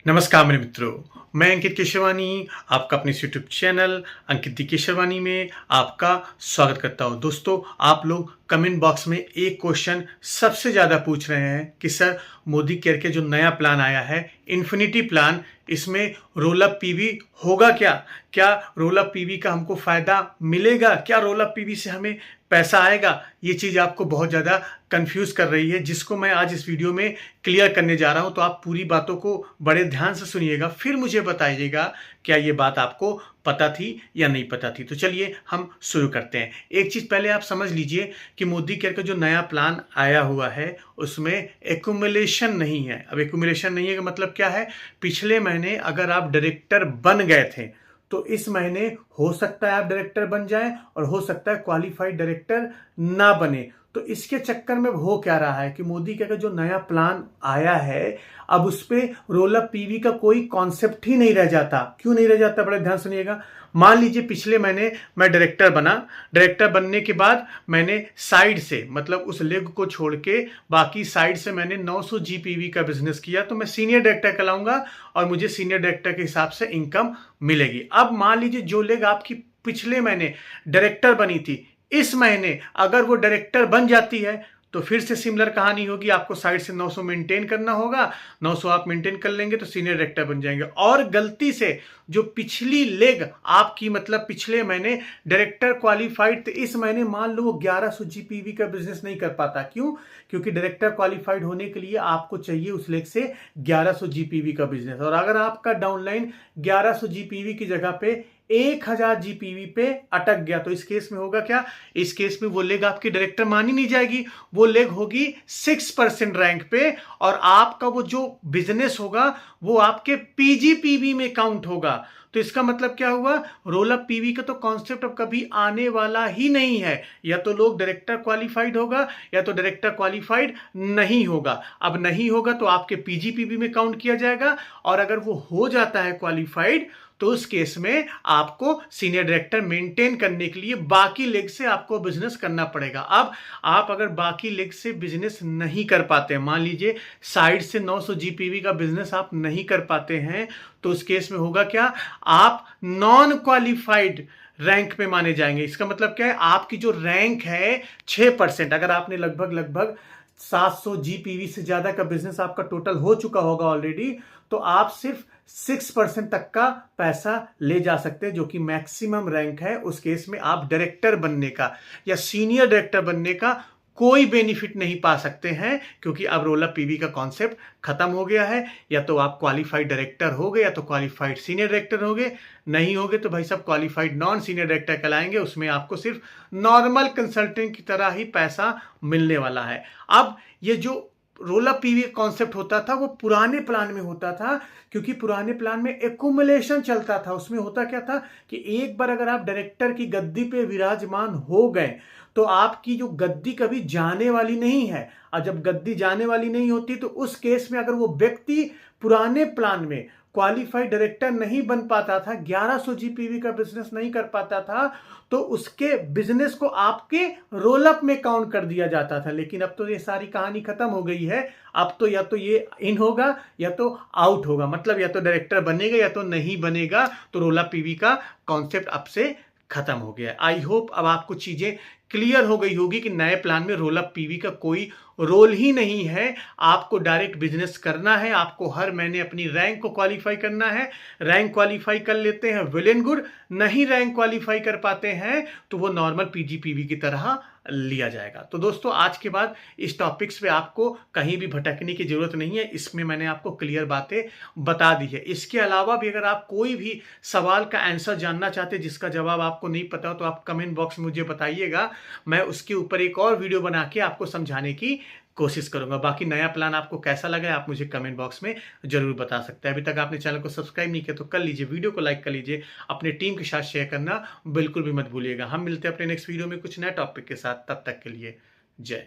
नमस्कार मेरे मित्रों, मैं अंकित केशरवानी आपका अपने यूट्यूब चैनल अंकित दी केशरवानी में आपका स्वागत करता हूं। दोस्तों, आप लोग कमेंट बॉक्स में एक क्वेश्चन सबसे ज़्यादा पूछ रहे हैं कि सर मोदी केयर के जो नया प्लान आया है इन्फिनिटी प्लान, इसमें रोल अप पीवी होगा क्या? क्या रोल अप पीवी का हमको फ़ायदा मिलेगा? क्या रोल अप पीवी से हमें पैसा आएगा? ये चीज़ आपको बहुत ज़्यादा कंफ्यूज कर रही है, जिसको मैं आज इस वीडियो में क्लियर करने जा रहा हूं। तो आप पूरी बातों को बड़े ध्यान से सुनिएगा, फिर मुझे बताइएगा क्या ये बात आपको पता थी या नहीं पता थी। तो चलिए हम शुरू करते हैं। एक चीज़ पहले आप समझ लीजिए कि मोदी केयर का जो नया प्लान आया हुआ है उसमें एक्यूमुलेशन नहीं है। अब एक्यूमुलेशन नहीं है का मतलब क्या है? पिछले महीने अगर आप डायरेक्टर बन गए थे तो इस महीने हो सकता है आप डायरेक्टर बन जाएं और हो सकता है क्वालिफाइड डायरेक्टर ना बने। तो इसके चक्कर में हो क्या रहा है कि मोदी का जो नया प्लान आया है अब उस पे रोल अप पीवी का कोई कॉन्सेप्ट ही नहीं रह जाता। क्यों नहीं रह जाता? बड़े ध्यान सुनिएगा। मान लीजिए पिछले महीने मैं डायरेक्टर बना, डायरेक्टर बनने के बाद मैंने साइड से मतलब उस लेग को छोड़ के बाकी साइड से मैंने 900 जीपीवी का बिजनेस किया, तो मैं सीनियर डायरेक्टर कहलाऊंगा और मुझे सीनियर डायरेक्टर के हिसाब से इनकम मिलेगी। अब मान लीजिए जो लेग आपकी पिछले महीने डायरेक्टर बनी थी, इस महीने अगर वो डायरेक्टर बन जाती है तो फिर से सिमिलर कहानी होगी। आपको साइड से 900 मेंटेन करना होगा, 900 आप मेंटेन कर लेंगे तो सीनियर डायरेक्टर बन जाएंगे। और गलती से जो पिछली लेग आपकी मतलब पिछले महीने डायरेक्टर क्वालिफाइड थे, इस महीने मान लो वो 1100 जीपीवी का बिजनेस नहीं कर पाता। क्यों? क्योंकि डायरेक्टर क्वालिफाइड होने के लिए आपको चाहिए उस लेग से 1100 जीपीवी का बिजनेस। और अगर आपका डाउनलाइन 1100 जीपीवी की जगह पे 1000 जीपीवी पे अटक गया तो इस केस में होगा क्या? इस केस में वो लेग आपकी डायरेक्टर मानी नहीं जाएगी, वो लेग होगी 6% रैंक पे और आपका वो जो बिजनेस होगा वो आपके पीजीपीवी में काउंट होगा। तो इसका मतलब क्या हुआ? रोल अप पीवी का तो कॉन्सेप्ट अब कभी आने वाला ही नहीं है। या तो लोग डायरेक्टर क्वालिफाइड होगा या तो डायरेक्टर क्वालिफाइड नहीं होगा। अब नहीं होगा तो आपके पीजीपीवी में काउंट किया जाएगा और अगर वो हो जाता है क्वालिफाइड तो उस केस में आपको सीनियर डायरेक्टर मेंटेन करने के लिए बाकी लेग से आपको बिजनेस करना पड़ेगा। अब आप अगर बाकी लेग से बिजनेस नहीं कर पाते, मान लीजिए साइड से 900 जीपीवी का बिजनेस आप नहीं कर पाते हैं, तो उस केस में होगा क्या? आप नॉन क्वालिफाइड रैंक पे माने जाएंगे। इसका मतलब क्या है? आपकी जो रैंक है 6%, अगर आपने लगभग 700 जीपीवी से ज्यादा का बिजनेस आपका टोटल हो चुका होगा ऑलरेडी, तो आप सिर्फ 6% तक का पैसा ले जा सकते हैं, जो कि मैक्सिमम रैंक है। उस केस में आप डायरेक्टर बनने का या सीनियर डायरेक्टर बनने का कोई बेनिफिट नहीं पा सकते हैं, क्योंकि अब रोल अप पीवी का कॉन्सेप्ट खत्म हो गया है। या तो आप क्वालिफाइड डायरेक्टर हो गए या तो क्वालिफाइड सीनियर डायरेक्टर हो गए, नहीं होगे तो भाई सब क्वालिफाइड नॉन सीनियर डायरेक्टर कहलाएंगे। उसमें आपको सिर्फ नॉर्मल कंसल्टेंट की तरह ही पैसा मिलने वाला है। अब ये जो रोल अप पीवी कॉन्सेप्ट होता था वो पुराने प्लान में होता था, क्योंकि पुराने प्लान में एक्यूमुलेशन चलता था। उसमें होता क्या था कि एक बार अगर आप डायरेक्टर की गद्दी पे विराजमान हो गए तो आपकी जो गद्दी कभी जाने वाली नहीं है। और जब गद्दी जाने वाली नहीं होती तो उस केस में अगर वो व्यक्ति पुराने प्लान में क्वालिफाइड डायरेक्टर नहीं बन पाता था, 1100 जीपीवी का बिजनेस नहीं कर पाता था, तो उसके बिजनेस को आपके रोल अप में काउंट कर दिया जाता था। लेकिन अब तो ये सारी कहानी खत्म हो गई है। अब तो या तो ये इन होगा या तो आउट होगा, मतलब या तो डायरेक्टर बनेगा या तो नहीं बनेगा। तो रोल अप पीवी का कॉन्सेप्ट अब से खत्म हो गया। आई होप अब आपको चीजें क्लियर हो गई होगी कि नए प्लान में रोल अप पीवी का कोई रोल ही नहीं है। आपको डायरेक्ट बिजनेस करना है, आपको हर महीने अपनी रैंक को क्वालिफाई करना है। रैंक क्वालिफाई कर लेते हैं वेल एंड गुड, नहीं रैंक क्वालिफाई कर पाते हैं तो वो नॉर्मल पीजीपीवी की तरह लिया जाएगा। तो दोस्तों, आज के बाद इस टॉपिक्स पे आपको कहीं भी भटकने की जरूरत नहीं है। इसमें मैंने आपको क्लियर बातें बता दी है। इसके अलावा भी अगर आप कोई भी सवाल का आंसर जानना चाहते हैं जिसका जवाब आपको नहीं पता हो तो आप कमेंट बॉक्स में मुझे बताइएगा, मैं उसके ऊपर एक और वीडियो बना के आपको समझाने की कोशिश करूंगा। बाकी नया प्लान आपको कैसा लगा आप मुझे कमेंट बॉक्स में जरूर बता सकते हैं। अभी तक आपने चैनल को सब्सक्राइब नहीं किया तो कर लीजिए, वीडियो को लाइक कर लीजिए, अपने टीम के साथ शेयर करना बिल्कुल भी मत भूलिएगा। हम मिलते हैं अपने नेक्स्ट वीडियो में कुछ नए टॉपिक के साथ। तब तक के लिए जय।